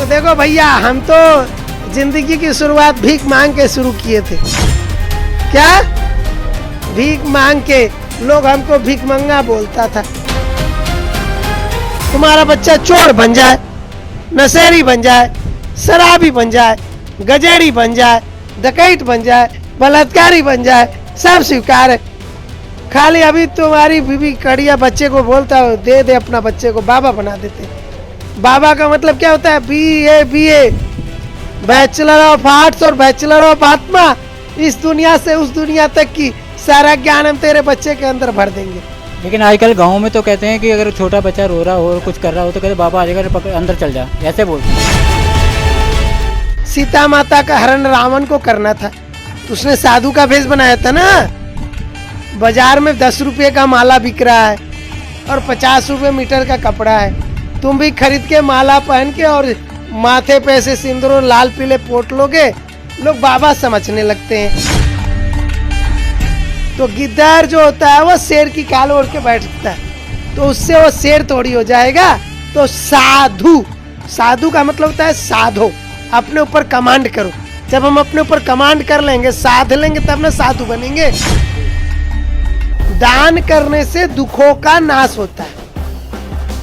तो देखो भैया, हम तो जिंदगी की शुरुआत भीख मांग के शुरू किए थे। क्या? भीख मांग के। लोग हमको भीख मंगा बोलता था। तुम्हारा बच्चा चोर बन जाए, नशेड़ी बन जाए, शराबी बन जाए, गजेड़ी बन जाए, डकैत बन जाए, बलात्कारी बन जाए, सब स्वीकार है। खाली अभी तुम्हारी बीवी कड़िया बच्चे को बोलता हो दे दे अपना बच्चे को, बाबा बना देते। बाबा का मतलब क्या होता है? BA बैचलर ऑफ आर्ट्स और बैचलर ऑफ आत्मा। इस दुनिया से उस दुनिया तक की सारा ज्ञान हम तेरे बच्चे के अंदर भर देंगे। लेकिन आजकल गाँव में तो कहते हैं कि अगर छोटा बच्चा रो रहा हो और कुछ कर रहा हो तो कहते बाबा आ जाएगा, अंदर चल जा, ऐसे बोलते हैं। सीता माता का हरण रावण को करना था तो उसने साधु का भेष बनाया था ना। बाजार में 10 रुपये का माला बिक रहा है और 50 रुपये मीटर का कपड़ा है। तुम भी खरीद के माला पहन के और माथे पे से सिंदूर लाल पीले पोट लोगे, लोग बाबा समझने लगते हैं। तो गिद्दर जो होता है वो शेर की काल ओढ़ के बैठता है, तो उससे वो शेर थोड़ी हो जाएगा। तो साधु, साधु का मतलब होता है साधो, अपने ऊपर कमांड करो। जब हम अपने ऊपर कमांड कर लेंगे, साध लेंगे, तब ना साधु बनेंगे। दान करने से दुखों का नाश होता है।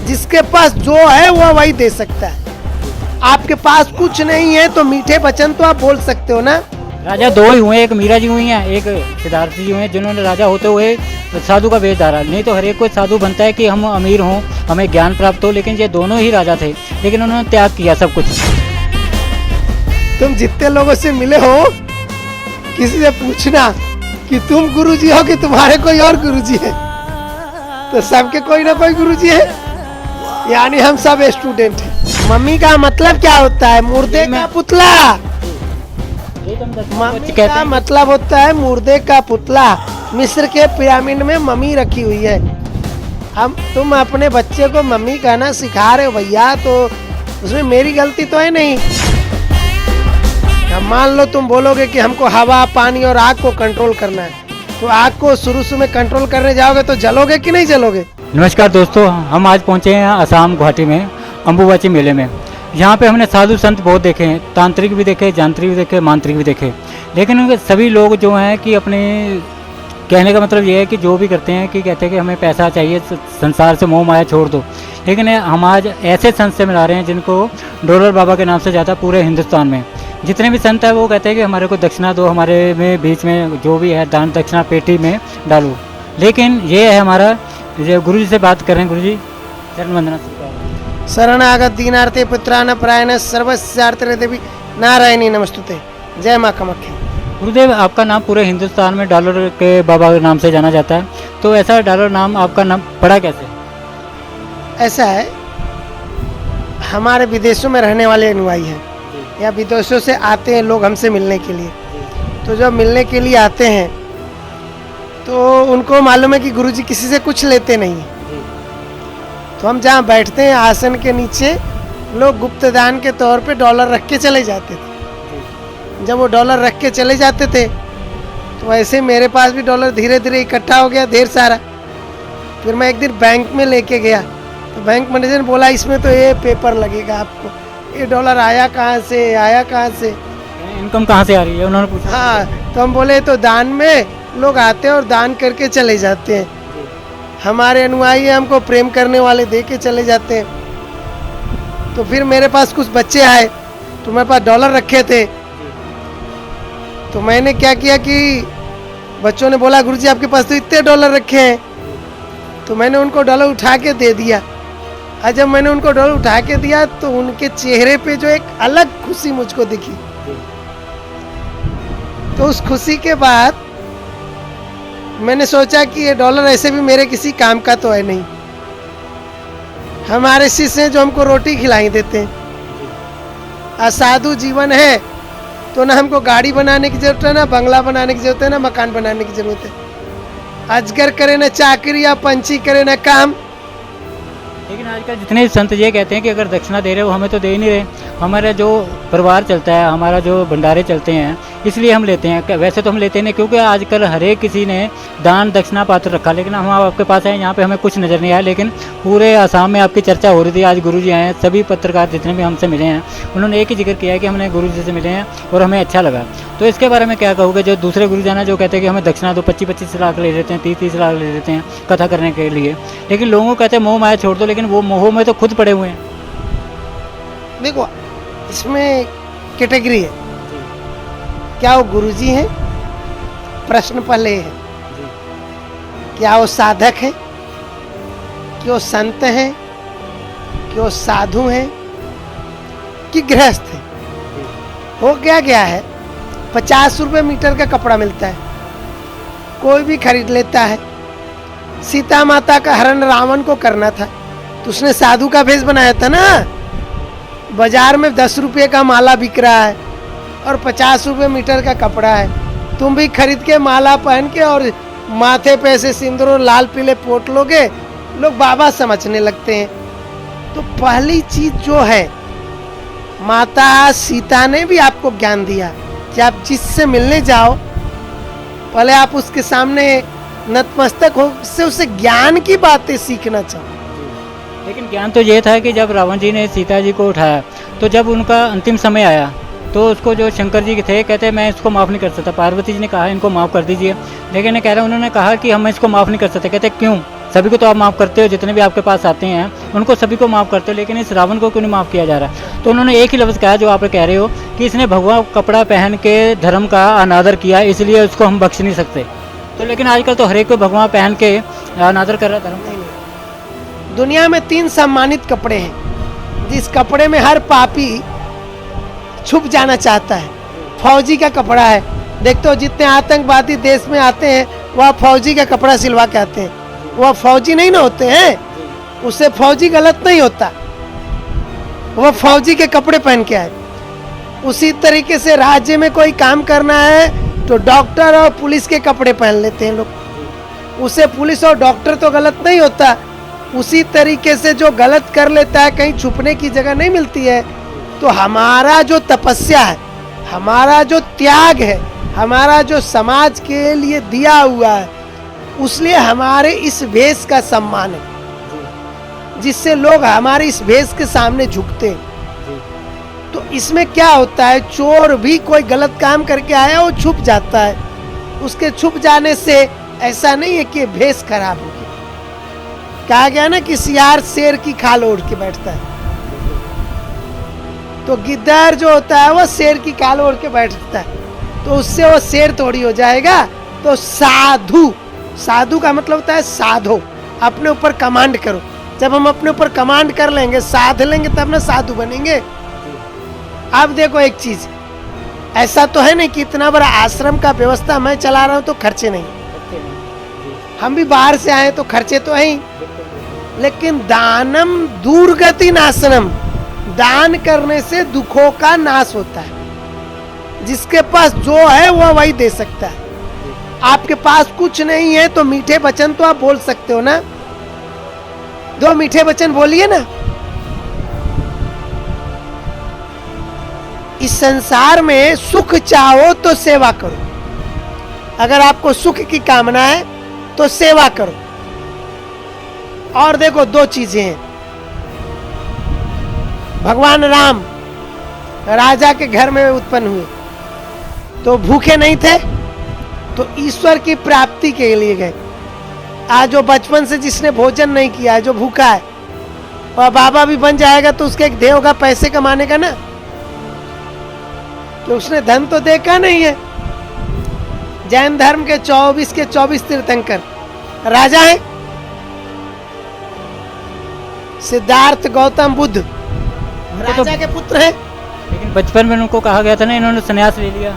जिसके पास जो है वो वही दे सकता है। आपके पास कुछ नहीं है तो मीठे वचन तो आप बोल सकते हो ना। राजा 2 ही हुए, एक मीरा जी हुई हैं, एक सिद्धार्थ जी हुए, जिन्होंने राजा होते हुए साधु का वेश धारा। नहीं तो हर एक कोई साधु बनता है कि हम अमीर हों, हमें ज्ञान प्राप्त हो, लेकिन ये दोनों ही राजा थे, लेकिन उन्होंने त्याग किया सब कुछ। तुम जितने लोगों से मिले हो, किसी से पूछना कि तुम गुरुजी हो कि तुम्हारे कोई और गुरुजी है, तो सबके कोई ना कोई गुरुजी है, यानी हम सब स्टूडेंट हैं। मम्मी का मतलब क्या होता है? मुर्दे का पुतला। मम्मी का मतलब होता है मुर्दे का पुतला। मिस्र के पिरामिड में मम्मी रखी हुई है। हम तुम अपने बच्चे को मम्मी कहना सिखा रहे हो भैया, तो उसमें मेरी गलती तो है नहीं। अब मान लो तुम बोलोगे कि हमको हवा, पानी और आग को कंट्रोल करना है, तो आग को शुरू में कंट्रोल करने जाओगे तो जलोगे कि नहीं जलोगे? नमस्कार दोस्तों, हम आज पहुंचे हैं असम गुवाहाटी में अम्बुबाची मेले में। यहाँ पे हमने साधु संत बहुत देखे हैं, तांत्रिक भी देखे, यांत्रिक भी देखे, मांत्रिक भी देखे, लेकिन उनके सभी लोग जो हैं कि अपने कहने का मतलब ये है कि जो भी करते हैं कि कहते हैं कि हमें पैसा चाहिए, संसार से मोह माया छोड़ दो। लेकिन हम आज ऐसे संत से मिला रहे हैं जिनको डॉलर बाबा के नाम से जाता है पूरे हिंदुस्तान में। जितने भी संत हैं वो कहते हैं कि हमारे को दक्षिणा दो, हमारे में बीच में जो भी है दान दक्षिणा पेटी में डालो। लेकिन ये है हमारा, गुरु जी से बात करें। गुरु जी चरण वंदना। शरणागत दीनार्थे पुत्रान परायण सर्वस्यार्थे देवी नारायणी नमस्तुते। जय माँ कामाख्या। गुरुदेव, आपका नाम पूरे हिंदुस्तान में डॉलर के बाबा के नाम से जाना जाता है, तो ऐसा डॉलर नाम आपका नाम पड़ा कैसे? ऐसा है, हमारे विदेशों में रहने वाले अनुयायी हैं या विदेशों से आते हैं लोग हमसे मिलने के लिए। तो जब मिलने के लिए आते हैं तो उनको मालूम है कि गुरुजी किसी से कुछ लेते नहीं हैं। तो हम जहाँ बैठते हैं आसन के नीचे, लोग गुप्त दान के तौर पे डॉलर रख के चले जाते थे। जब वो डॉलर रख के चले जाते थे तो वैसे मेरे पास भी डॉलर धीरे धीरे इकट्ठा हो गया, ढेर सारा। फिर मैं एक दिन बैंक में लेके गया तो बैंक मैनेजर ने बोला इसमें तो ये पेपर लगेगा आपको, ये डॉलर आया कहाँ से, आया कहाँ से, इनकम कहाँ से आ रही है, उन्होंने पूछा। हाँ, तो हम बोले तो दान में लोग आते हैं और दान करके चले जाते हैं। हमारे अनुयायी हमको प्रेम करने वाले दे के चले जाते हैं। तो फिर मेरे पास कुछ बच्चे आए तो मेरे पास डॉलर रखे थे, तो मैंने क्या किया कि बच्चों ने बोला गुरुजी आपके पास तो इतने डॉलर रखे हैं, तो मैंने उनको डॉलर उठा के दे दिया। और जब मैंने उनको डॉलर उठा के दिया तो उनके चेहरे पे जो एक अलग खुशी मुझको दिखी। तो उस खुशी के बाद मैंने सोचा कि ये डॉलर ऐसे भी मेरे किसी काम का तो है नहीं। हमारे शिष्य हैं जो हमको रोटी खिलाई देते हैं। असाधु जीवन है तो ना हमको गाड़ी बनाने की जरूरत है, ना बंगला बनाने की जरूरत है, ना मकान बनाने की जरूरत है। अजगर करे ना चाकरी या पंछी करे ना काम। लेकिन आजकल जितने संत ये कहते हैं कि अगर दक्षिणा दे रहे हो हमें तो दे ही नहीं रहे, हमारा जो परिवार चलता है, हमारा जो भंडारे चलते हैं, इसलिए हम लेते हैं। वैसे तो हम लेते नहीं, क्योंकि आजकल हर एक किसी ने दान दक्षिणा पात्र रखा, लेकिन हम आपके पास आए, यहाँ पे हमें कुछ नज़र नहीं आया। लेकिन पूरे आसाम में आपकी चर्चा हो रही थी। आज गुरुजी आए हैं, सभी पत्रकार जितने भी हमसे मिले हैं उन्होंने एक ही जिक्र किया है कि हमने गुरुजी से मिले हैं और हमें अच्छा लगा। तो इसके बारे में क्या कहोगे? जो दूसरे गुरुजन हैं जो कहते हैं कि हमें दक्षिणा दो, 25-25 लाख ले लेते हैं, 30-30 लाख ले लेते हैं कथा करने के लिए, लेकिन लोगों को कहते हैं मोह माया छोड़ दो, लेकिन वो मोह में तो खुद पड़े हुए हैं। देखो, इसमें कैटेगरी है। क्या वो गुरुजी हैं? प्रश्न पहले है। क्या वो साधक हैं? कि वो संत हैं? कि वो साधु हैं? कि गृहस्थ हैं? हो गया है 50 रुपये मीटर का कपड़ा मिलता है, कोई भी खरीद लेता है। सीता माता का हरण रावण को करना था तो उसने साधु का भेष बनाया था ना। बाजार में 10 रुपये का माला बिक रहा है और 50 रुपये मीटर का कपड़ा है। तुम भी खरीद के माला पहन के और माथे पे से सिंदूर लाल पीले पोट लोगे, लोग बाबा समझने लगते हैं। तो पहली चीज जो है, माता सीता ने भी आपको ज्ञान दिया कि आप जिससे मिलने जाओ पहले आप उसके सामने नतमस्तक हो, उससे ज्ञान की बातें सीखना चाहो। लेकिन ज्ञान तो ये था कि जब रावण जी ने सीता जी को उठाया, तो जब उनका अंतिम समय आया तो उसको जो शंकर जी थे कहते मैं इसको माफ़ नहीं कर सकता। पार्वती जी ने कहा इनको माफ़ कर दीजिए, लेकिन कह रहे उन्होंने कहा कि हम इसको माफ़ नहीं कर सकते। कहते क्यों? सभी को तो आप माफ़ करते हो, जितने भी आपके पास आते हैं उनको सभी को माफ़ करते हो, लेकिन इस रावण को क्यों नहीं माफ़ किया जा रहा? तो उन्होंने एक ही लफ्ज़ कहा जो आप कह रहे हो कि इसने भगवा कपड़ा पहन के धर्म का अनादर किया, इसलिए उसको हम बख्श नहीं सकते। तो लेकिन आजकल तो हर एक को भगवा पहन के अनादर कर रहा धर्म। दुनिया में 3 सम्मानित कपड़े हैं, जिस कपड़े में हर पापी छुप जाना चाहता है। फौजी का कपड़ा है, देखते हो जितने आतंकवादी देश में आते हैं वह फौजी का कपड़ा सिलवा के आते हैं। वह फौजी नहीं ना होते हैं, उससे फौजी गलत नहीं होता, वह फौजी के कपड़े पहन के आए। उसी तरीके से राज्य में कोई काम करना है तो डॉक्टर और पुलिस के कपड़े पहन लेते हैं लोग, उससे पुलिस और डॉक्टर तो गलत नहीं होता। उसी तरीके से जो गलत कर लेता है, कहीं छुपने की जगह नहीं मिलती है। तो हमारा जो तपस्या है, हमारा जो त्याग है, हमारा जो समाज के लिए दिया हुआ है, उसलिए हमारे इस भेष का सम्मान है, जिससे लोग हमारे इस भेष के सामने झुकते हैं। तो इसमें क्या होता है, चोर भी कोई गलत काम करके आया वो छुप जाता है। उसके छुप जाने से ऐसा नहीं है कि भेष खराब हो गया। कहा गया ना कि सियार शेर की खाल ओढ़ के बैठता है, तो गिद्दर जो होता है वो शेर की खाल ओढ़ के बैठता है, तो उससे वो शेर थोड़ी हो जाएगा। तो साधु, साधु का मतलब होता है साधो, अपने ऊपर कमांड करो। जब हम अपने ऊपर कमांड कर लेंगे, साध लेंगे, तब ना साधु बनेंगे। अब देखो एक चीज, ऐसा तो है नहीं कि इतना बड़ा आश्रम का व्यवस्था मैं चला रहा हूँ तो खर्चे नहीं, हम भी बाहर से आए तो खर्चे तो है ही। लेकिन दानम दुर्गति नाशनम, दान करने से दुखों का नाश होता है। जिसके पास जो है वो वही दे सकता है। आपके पास कुछ नहीं है तो मीठे वचन तो आप बोल सकते हो ना, 2 मीठे वचन बोलिए ना। इस संसार में सुख चाहो तो सेवा करो। अगर आपको सुख की कामना है तो सेवा करो। और देखो 2 चीजें हैं, भगवान राम राजा के घर में उत्पन्न हुए तो भूखे नहीं थे, तो ईश्वर की प्राप्ति के लिए गए। आज जो बचपन से जिसने भोजन नहीं किया है, जो भूखा है, और बाबा भी बन जाएगा तो उसके एक देह होगा पैसे कमाने का ना, तो उसने धन तो देखा नहीं है। जैन धर्म के 24 तीर्थंकर राजा हैं, सिद्धार्थ गौतम बुद्ध राजा के पुत्र हैं। लेकिन बचपन में उनको कहा गया था ना इन्होंने संन्यास ले लिया।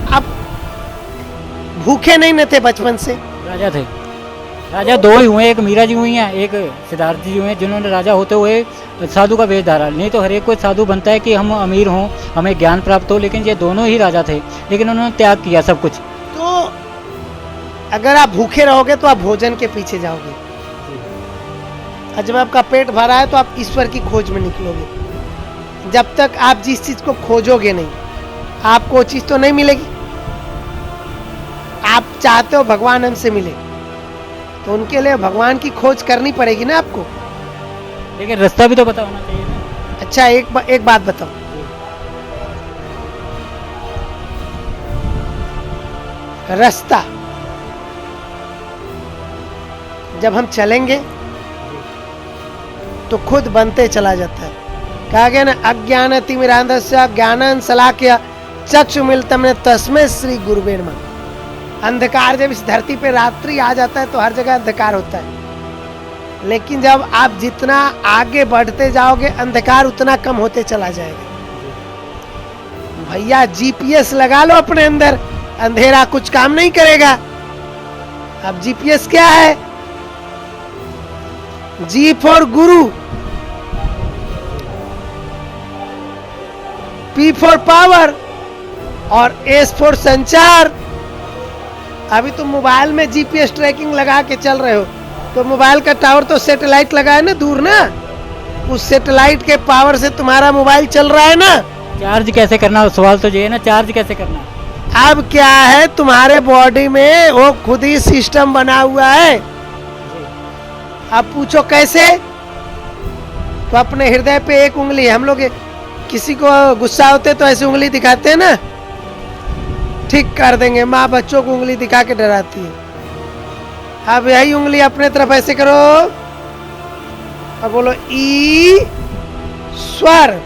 अब भूखे नहीं न थे बचपन से, राजा थे। राजा 2 ही हुए, एक मीरा जी हुई हैं, एक सिद्धार्थ जी हुए हैं, जिन्होंने राजा होते हुए साधु का वेश धारा। नहीं तो हर एक कोई साधु बनता है कि हम अमीर हों, हमें ज्ञान प्राप्त हो, लेकिन ये दोनों ही राजा थे, लेकिन उन्होंने त्याग किया सब कुछ। तो अगर आप भूखे रहोगे तो आप भोजन के पीछे जाओगे, और जब आपका पेट भरा है तो आप ईश्वर की खोज में निकलोगे। जब तक आप जिस चीज को खोजोगे नहीं, आपको वो चीज तो नहीं मिलेगी। आप चाहते हो भगवान हमसे मिले, तो उनके लिए भगवान की खोज करनी पड़ेगी ना आपको। लेकिन रास्ता भी तो पता होना चाहिए ना। अच्छा, एक बात बताओ, रास्ता जब हम चलेंगे तो खुद बनते चला जाता है। कहा गया ना, अज्ञान तिमिरांधस्य ज्ञानान शलाकया चक्षुमिलितं येन तस्मै श्री गुरुवे नमः। अंधकार जब इस धरती पे रात्रि आ जाता है तो हर जगह अंधकार होता है, लेकिन जब आप जितना आगे बढ़ते जाओगे अंधकार उतना कम होते चला जाएगा। भैया जीपीएस लगा लो अपने अंदर, अंधेरा कुछ काम नहीं करेगा। अब जीपीएस क्या है? जी for Guru, P for power और एस फॉर संचार। अभी तुम मोबाइल में जीपीएस ट्रैकिंग लगा के चल रहे हो, तो मोबाइल का टावर तो सैटेलाइट लगा है ना दूर ना, उस सैटेलाइट के पावर से तुम्हारा मोबाइल चल रहा है ना। चार्ज कैसे करना, सवाल तो ये है ना, चार्ज कैसे करना। अब क्या है, तुम्हारे बॉडी में वो खुद ही सिस्टम बना हुआ है। अब पूछो कैसे? तो अपने हृदय पे एक उंगली, हम लोग किसी को गुस्सा होते तो ऐसे उंगली दिखाते हैं ना, ठीक कर देंगे। माँ बच्चों को उंगली दिखा के डराती है। अब यही उंगली अपने तरफ ऐसे करो और बोलो ई स्वर,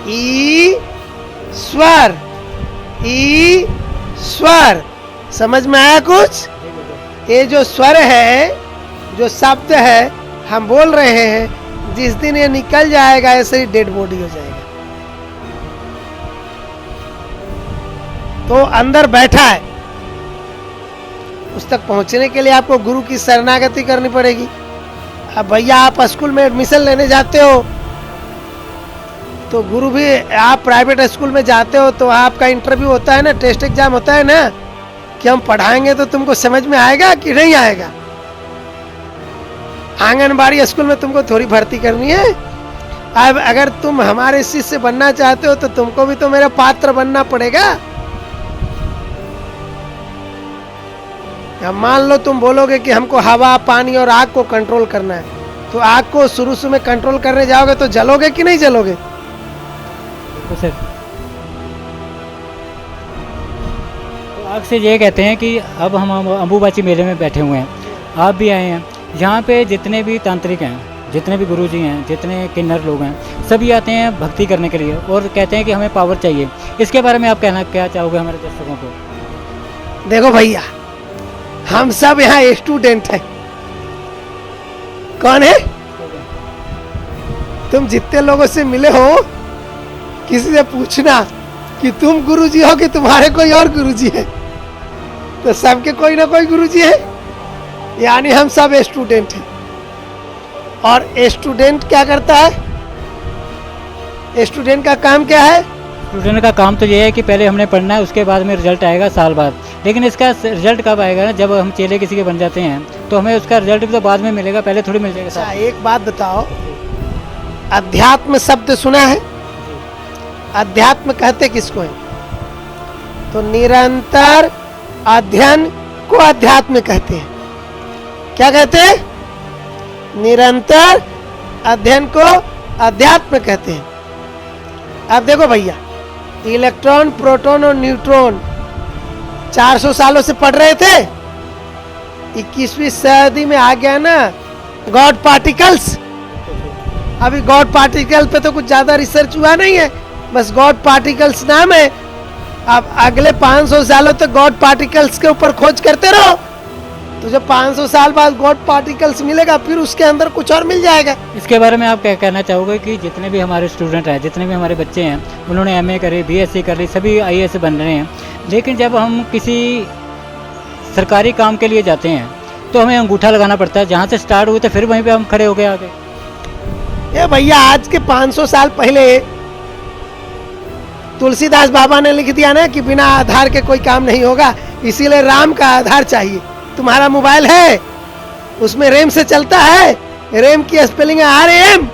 ई स्वर, ई स्वर। समझ में आया कुछ? ये जो स्वर है, जो शब्द है हम बोल रहे हैं, जिस दिन ये निकल जाएगा ऐसे ही डेड बॉडी हो जाएगा। तो अंदर बैठा है, उस तक पहुंचने के लिए आपको गुरु की शरणागति करनी पड़ेगी। अब भैया आप स्कूल में एडमिशन लेने जाते हो तो गुरु भी, आप प्राइवेट स्कूल में जाते हो तो आपका इंटरव्यू होता है ना, टेस्ट एग्जाम होता है ना, कि हम पढ़ाएंगे तो तुमको समझ में आएगा कि नहीं आएगा। आंगनबाड़ी स्कूल में तुमको थोड़ी भर्ती करनी है। अब अगर तुम हमारे शिष्य बनना चाहते हो तो तुमको भी तो मेरा पात्र बनना पड़ेगा। अब मान लो तुम बोलोगे कि हमको हवा, पानी और आग को कंट्रोल करना है, तो आग को शुरू में कंट्रोल करने जाओगे तो जलोगे कि नहीं जलोगे? तो सर, तो आग से ये कहते हैं कि अब हम अम्बुबाची मेले में बैठे हुए हैं, आप भी आए हैं। यहाँ पे जितने भी तांत्रिक हैं, जितने भी गुरुजी हैं, जितने किन्नर लोग हैं, सभी आते हैं भक्ति करने के लिए और कहते हैं कि हमें पावर चाहिए। इसके बारे में आप कहना क्या चाहोगे हमारे दर्शकों को? देखो भैया, हम सब यहाँ स्टूडेंट हैं। कौन है? तुम जितने लोगों से मिले हो, किसी से पूछना कि तुम गुरुजी हो कि तुम्हारे कोई और गुरुजी है, तो सबके कोई ना कोई गुरुजी है। यानी हम सब स्टूडेंट हैं। और स्टूडेंट क्या करता है? स्टूडेंट का काम क्या है? स्टूडेंट का काम तो ये है कि पहले हमने पढ़ना है, उसके बाद में रिजल्ट आएगा साल बाद। लेकिन इसका रिजल्ट कब आएगा ना, जब हम चेले किसी के बन जाते हैं तो हमें उसका रिजल्ट भी तो बाद में मिलेगा, पहले थोड़ी मिल जाएगा। अच्छा, एक बात बताओ, अध्यात्म शब्द सुना है? अध्यात्म कहते किसको है? तो निरंतर अध्ययन को अध्यात्म कहते हैं। क्या कहते हैं? निरंतर अध्ययन को अध्यात्म कहते हैं। अब देखो भैया, इलेक्ट्रॉन, प्रोटॉन और न्यूट्रॉन 400 सालों से पढ़ रहे थे। 21वीं सदी में आ गया ना गॉड पार्टिकल्स। अभी गॉड पार्टिकल पे तो कुछ ज्यादा रिसर्च हुआ नहीं है, बस गॉड पार्टिकल्स नाम है। अब अगले 500 सालों तक गॉड पार्टिकल्स के ऊपर खोज करते रहो, तो जब 500 साल बाद गॉड पार्टिकल्स मिलेगा फिर उसके अंदर कुछ और मिल जाएगा। इसके बारे में आप क्या कहना चाहोगे कि जितने भी हमारे स्टूडेंट हैं, जितने भी हमारे बच्चे हैं, उन्होंने MA करी, BSc कर ली, सभी IAS बन रहे हैं, लेकिन जब हम किसी सरकारी काम के लिए जाते हैं तो हमें अंगूठा लगाना पड़ता है। जहाँ से स्टार्ट हुए थे फिर वहीं पे हम खड़े हो गए आगे। ये भैया आज के 500 साल पहले तुलसीदास बाबा ने लिख दिया ना कि बिना आधार के कोई काम नहीं होगा, इसीलिए राम का आधार चाहिए। तुम्हारा मोबाइल है, उसमें रैम से चलता है, रैम की स्पेलिंग है RM।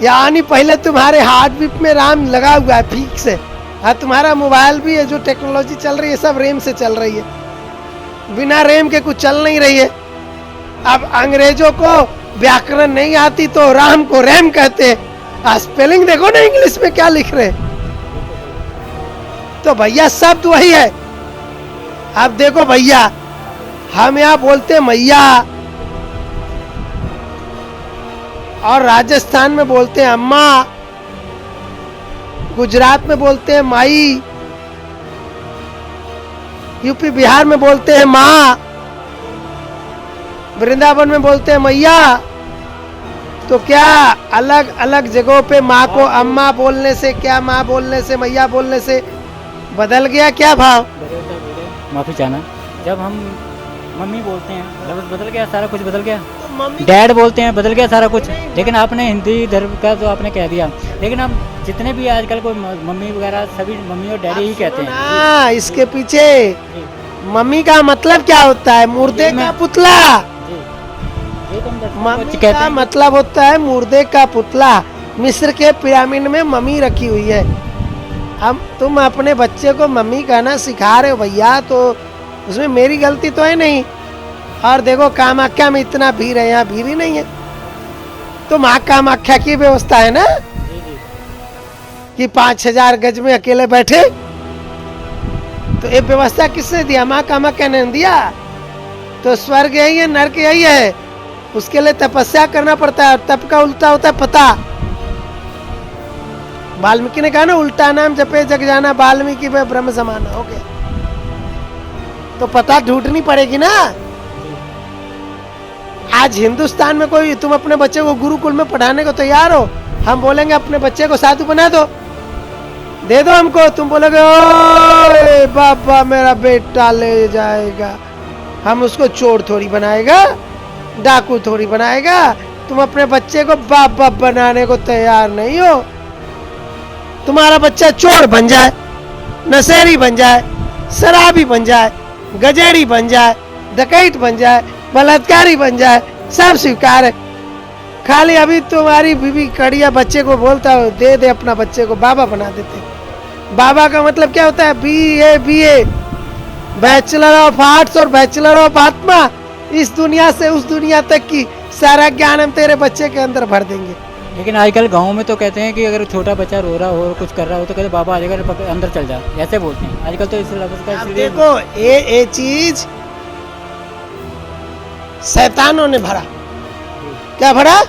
यानी पहले तुम्हारे हार्ट बीट में RAM लगा हुआ है फिक्स है। हाँ, तुम्हारा मोबाइल भी है, जो टेक्नोलॉजी चल रही है सब RAM से चल रही है, बिना RAM के कुछ चल नहीं रही है। अब अंग्रेजों को व्याकरण नहीं आती तो राम को रैम कहते हैं। स्पेलिंग देखो ना इंग्लिश में क्या लिख रहे हैं। तो भैया शब्द वही है। अब देखो भैया, हम यहाँ बोलते हैं मैया और राजस्थान में बोलते हैं अम्मा, गुजरात में बोलते हैं माई, यूपी बिहार में बोलते हैं माँ, वृंदावन में बोलते हैं मैया। तो क्या अलग अलग जगहों पे माँ को अम्मा बोलने से, क्या माँ बोलने से, मैया बोलने से बदल गया क्या भाव? माफी चाहना, जब हम मम्मी बोलते हैं लफ्ज़ बदल गया, सारा कुछ बदल गया। तो मम्मी डैड बोलते हैं, बदल गया सारा कुछ। लेकिन आपने हिंदी धर्म का तो आपने कह दिया, लेकिन हम जितने भी आजकल को मम्मी वगैरह सभी मम्मी और डैडी ही कहते हैं। हाँ, इसके पीछे मम्मी का मतलब क्या होता है? मुर्दे का पुतला। मम्मी का मतलब होता है मुर्दे का पुतला। मिस्र के पिरामिड में मम्मी रखी हुई है। हम तुम अपने बच्चे को मम्मी कहना सिखा रहे हो भैया, तो उसमें मेरी गलती तो है नहीं। और देखो कामाख्या में इतना भीड़ है, यहाँ भीड़ ही नहीं है। तो माँ कामाख्या की व्यवस्था है ना कि 5000 गज में अकेले बैठे, तो ये व्यवस्था किसने दिया? माँ कामाख्या ने दिया। तो स्वर्ग यही है, नरक यही है, उसके लिए तपस्या करना पड़ता है। तप का उल्टा होता है पता। वाल्मीकि ने कहा ना, उल्टा नाम जपे जग जाना, वाल्मीकि में ब्रह्म समाना। हो गया, तो पता ढूंढनी पड़ेगी ना। आज हिंदुस्तान में कोई, तुम अपने बच्चे को गुरुकुल में पढ़ाने को तैयार हो? हम बोलेंगे अपने बच्चे को साधु बना दो, दे दो हमको, तुम बोलोगे ओए बाबा मेरा बेटा ले जाएगा। हम उसको चोर थोड़ी बनाएगा, डाकू थोड़ी बनाएगा। तुम अपने बच्चे को बाप बाप बनाने को तैयार नहीं हो। तुम्हारा बच्चा चोर बन जाए, नशेड़ी बन जाए, शराबी बन जाए, गजेड़ी बन जाए, डकैत बन जाए, बलात्कारी बन जाए, सब स्वीकार है। खाली अभी तुम्हारी बीवी कड़िया बच्चे को बोलता हो दे दे अपना बच्चे को, बाबा बना देते। बाबा का मतलब क्या होता है? BA बैचलर ऑफ आर्ट्स और बैचलर ऑफ आत्मा। इस दुनिया से उस दुनिया तक की सारा ज्ञान हम तेरे बच्चे के अंदर भर देंगे। लेकिन आजकल गांव में तो कहते हैं कि अगर छोटा बच्चा रो रहा हो, कुछ कर रहा हो, तो कहते बाबा आ जाएगा, अंदर चल जा, ऐसे बोलते हैं आजकल। तो इस लफ्ज़ का अब देखो ये चीज शैतानों ने भरा। क्या भरा?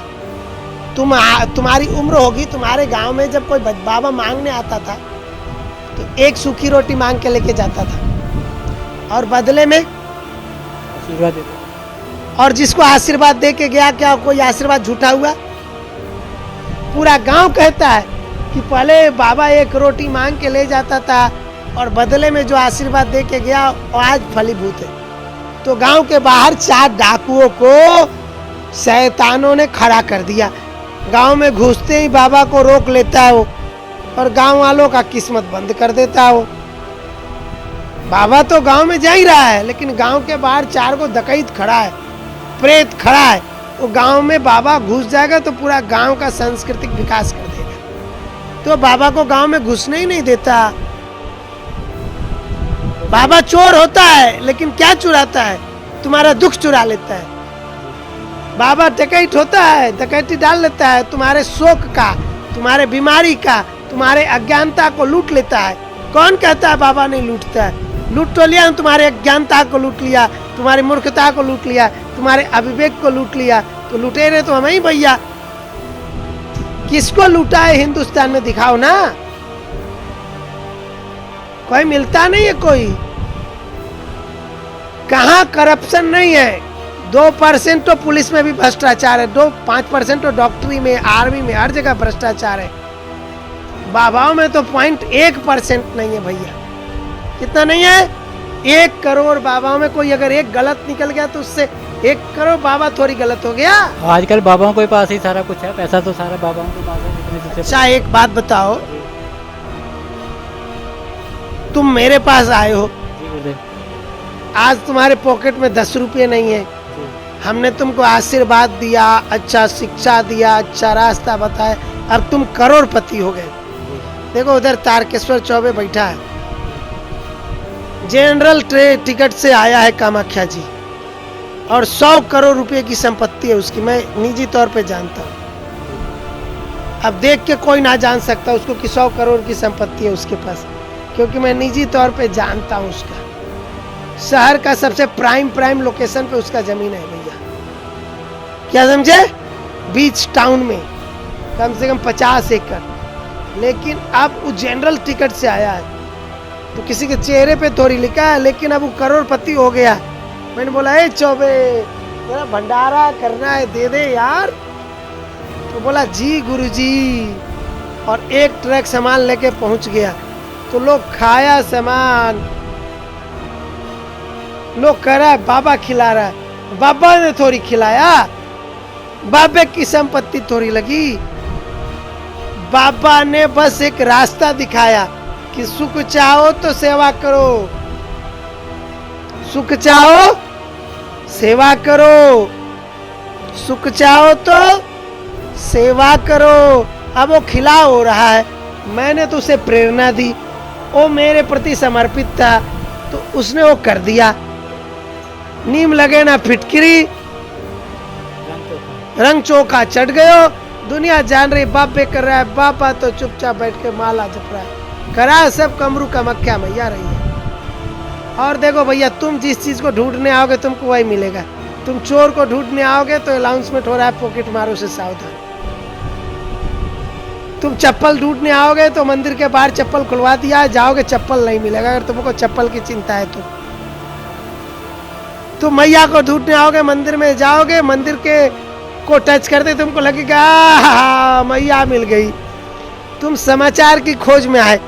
तुम्हारी उम्र होगी, तुम्हारे गांव में जब कोई बाबा मांगने आता था तो एक सूखी रोटी मांग के लेके जाता था और बदले में आशीर्वाद देते। और जिसको आशीर्वाद दे के गया, क्या कोई आशीर्वाद झूठा हुआ? पूरा गांव कहता है कि पहले बाबा एक रोटी मांग के ले जाता था और बदले में जो आशीर्वाद दे के गया वो आज फलीभूत है। तो गांव के बाहर 4 डाकुओं को शैतानों ने खड़ा कर दिया। गांव में घुसते ही बाबा को रोक लेता है वो, और गांव वालों का किस्मत बंद कर देता है वो। बाबा तो गांव में जा ही रहा है, लेकिन गांव के बाहर 4 को डकैत खड़ा है, प्रेत खड़ा है। वो गांव में बाबा घुस जाएगा तो पूरा गांव का सांस्कृतिक विकास कर देगा। तो बाबा को गांव में घुसने ही नहीं देता। बाबा चोर होता है, लेकिन क्या चुराता है? तुम्हारा दुख चुरा लेता है। बाबा डकैत होता है, डकैती डाल लेता है तुम्हारे शोक का, तुम्हारे बीमारी का, तुम्हारे अज्ञानता को लूट लेता है। कौन कहता है बाबा नहीं लूटता है? लूट तो लिया, तुम्हारे अज्ञानता को लूट लिया, तुम्हारी मूर्खता को लूट लिया, तुम्हारे अविवेक को लूट लिया। तो लुटेरे तो हम ही भैया। किसको लूटा है हिंदुस्तान में? दिखाओ ना। कोई मिलता नहीं है। कोई कहाँ करप्शन नहीं है? 2% तो पुलिस में भी भ्रष्टाचार है, 5% तो डॉक्टरी में, आर्मी में, हर जगह भ्रष्टाचार है। बाबाओं में तो 0.1% नहीं है भैया। कितना नहीं है? 1 करोड़ बाबाओं में कोई अगर एक गलत निकल गया तो उससे 1 करोड़ बाबा थोड़ी गलत हो गया। आजकल बाबाओं के पास ही सारा कुछ है, पैसा तो सारा बाबाओं के पास है। अच्छा एक बात बताओ, तुम मेरे पास आए हो, आज तुम्हारे पॉकेट में 10 रुपये नहीं है, हमने तुमको आशीर्वाद दिया, अच्छा शिक्षा दिया, अच्छा रास्ता बताया, अब तुम करोड़पति हो गए। देखो उधर तारकेश्वर चौबे बैठा है, जनरल टिकट से आया है कामाख्या जी, और 100 करोड़ रुपए की संपत्ति है उसकी, मैं निजी तौर पे जानता हूँ। अब देख के कोई ना जान सकता उसको कि 100 करोड़ की संपत्ति है उसके पास, क्योंकि मैं निजी तौर पे जानता हूँ उसका। शहर का सबसे प्राइम लोकेशन पे उसका जमीन है भैया, क्या समझे, बीच टाउन में कम से कम 50 एकड़। लेकिन अब वो जनरल टिकट से आया है, तो किसी के चेहरे पे थोड़ी लिखा है, लेकिन अब वो करोड़पति हो गया। मैंने बोला ए चौबे, तेरा भंडारा करना है, दे दे यार। तो बोला जी गुरुजी, और एक ट्रक सामान लेके पहुंच गया। तो लोग खाया सामान, लोग कह रहा है बाबा खिला रहा है, बाबा ने थोड़ी खिलाया, बाबे की संपत्ति थोड़ी लगी। बाबा ने बस एक रास्ता दिखाया कि सुख चाहो तो सेवा करो, सुख चाहो सेवा करो, सुख चाहो तो सेवा करो। अब वो खिला हो रहा है, मैंने तो उसे प्रेरणा दी, वो मेरे प्रति समर्पित था, तो उसने वो कर दिया। नीम लगे ना फिटकिरी, रंग चोखा चढ़ गयो। दुनिया जान रही बापे कर रहा है, बापा तो चुपचाप बैठ के माला जप रहा है। करा सब कमरू कामाख्या मैया रही है। और देखो भैया, तुम जिस चीज को ढूंढने आओगे तुमको वही मिलेगा। तुम चोर को ढूंढने आओगे तो अनाउंसमेंट हो रहा है पॉकेट मारो से सावधान। तुम चप्पल ढूंढने आओगे तो मंदिर के बाहर चप्पल खुलवा दिया, जाओगे चप्पल नहीं मिलेगा अगर तुमको चप्पल की चिंता है तो। तुम मैया को ढूंढने आओगे, मंदिर में जाओगे, मंदिर के को टच करते तुमको लगेगा मैया मिल गई। तुम समाचार की खोज में आए,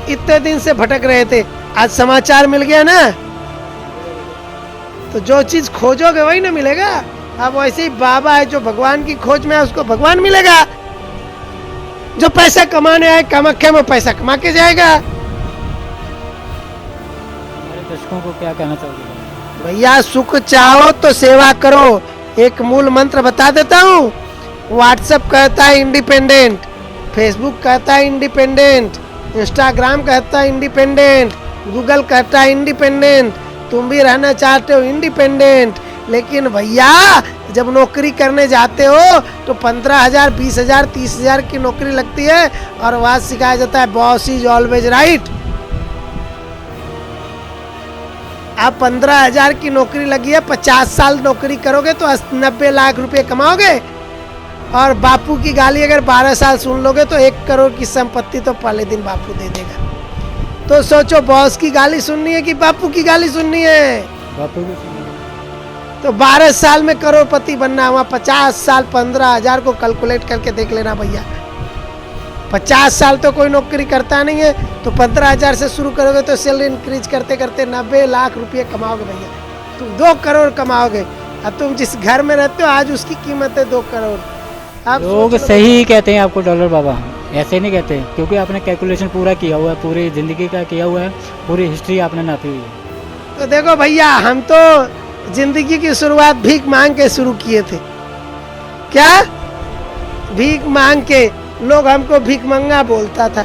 इतने दिन से भटक रहे थे, आज समाचार मिल गया ना, तो जो चीज खोजोगे वही ना मिलेगा। अब वैसे ही बाबा है जो भगवान की खोज में है, उसको भगवान मिलेगा। जो पैसा कमाने आए कामाख्या में पैसा कमा के जाएगा। हमारे दर्शकों को क्या कहना चाहोगे? भैया सुख चाहो तो सेवा करो। एक मूल मंत्र बता देता हूँ। व्हाट्सएप कहता है इंडिपेंडेंट, फेसबुक कहता है इंडिपेंडेंट, इंस्टाग्राम कहता है इंडिपेंडेंट, गूगल कहता है इंडिपेंडेंट। तुम भी रहना चाहते हो इंडिपेंडेंट, लेकिन भैया जब नौकरी करने जाते हो तो 15,000, 20,000, 30,000 की नौकरी लगती है, और वहां सिखाया जाता है बॉस इज ऑलवेज राइट। आप 15,000 की नौकरी लगी है, 50 साल नौकरी करोगे तो 90 लाख रुपए कमाओगे, और बापू की गाली अगर 12 साल सुन लोगे तो 1 करोड़ की संपत्ति तो पहले दिन बापू दे देगा। तो सोचो बॉस की गाली सुननी है कि बापू की गाली सुननी है? बापू की सुनिए। तो 12 साल में करोड़पति बनना हुआ, 50 साल 15,000 को कैलकुलेट करके देख लेना भैया। 50 साल तो कोई नौकरी करता नहीं है, तो 15,000 से शुरू करोगे तो सैलरी इंक्रीज करते करते 90 लाख रुपये कमाओगे भैया। तुम 2 करोड़ कमाओगे, और तुम जिस घर में रहते हो आज उसकी कीमत है 2 करोड़। आप लोग सही कहते हैं आपको डॉलर बाबा, ऐसे नहीं कहते, क्योंकि आपने कैलकुलेशन पूरा किया हुआ है, पूरी जिंदगी का किया हुआ है, पूरी हिस्ट्री आपने नापी हुई है। तो देखो भैया, हम तो जिंदगी की शुरुआत भीख मांग के शुरू किए थे। क्या भीख मांग के? लोग हमको भीख मंगा बोलता था।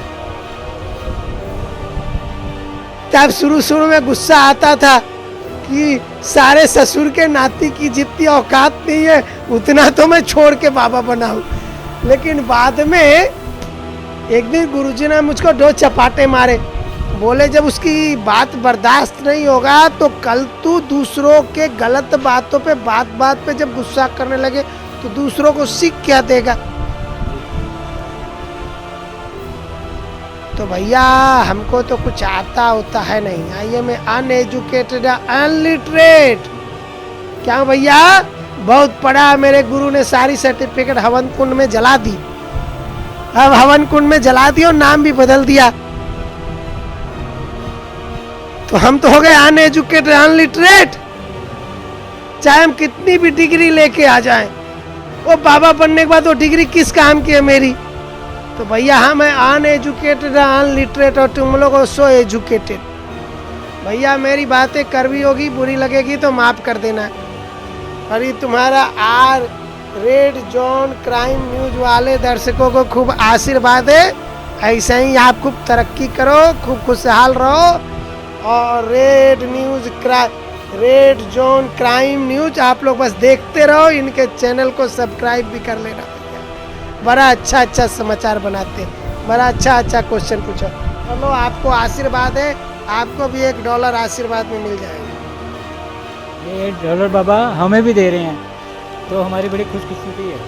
तब शुरू में गुस्सा आता था कि सारे ससुर के नाती की जितनी औकात नहीं है उतना तो मैं छोड़ के बाबा बनाऊं। लेकिन बाद में एक दिन गुरुजी ने मुझको 2 चपाटे मारे, बोले जब उसकी बात बर्दाश्त नहीं होगा तो कल तू दूसरों के गलत बातों पे बात पे जब गुस्सा करने लगे तो दूसरों को सीख क्या देगा। तो भैया हमको तो कुछ आता होता है नहीं, आइए मैं अनएजुकेटेड अनलिटरेट। क्या भैया, बहुत पढ़ा, मेरे गुरु ने सारी सर्टिफिकेट हवन कुंड में जला दी। अब हवन कुंड में जला दी और नाम भी बदल दिया, तो हम तो हो गए अनएजुकेटेड अनलिटरेट। चाहे हम कितनी भी डिग्री लेके आ जाएं, वो बाबा बनने के बाद वो डिग्री किस काम की है मेरी? तो भैया हम हैं अनएजुकेटेड अनलिटरेट, और तुम लोग हो सो एजुकेटेड। भैया मेरी बातें कड़वी होगी, बुरी लगेगी तो माफ कर देना। और ये तुम्हारा R red zone crime news वाले दर्शकों को खूब आशीर्वाद है। ऐसा ही आप खूब तरक्की करो, खूब खुशहाल रहो। और रेड जोन क्राइम न्यूज आप लोग बस देखते रहो, इनके चैनल को सब्सक्राइब भी कर लेना। बड़ा अच्छा अच्छा समाचार बनाते हैं, बड़ा अच्छा अच्छा क्वेश्चन पूछो। चलो आपको आशीर्वाद है, आपको भी $1 आशीर्वाद में मिल जाएगा। ये $1 बाबा हमें भी दे रहे हैं, तो हमारी बड़ी खुशकिस्मती है।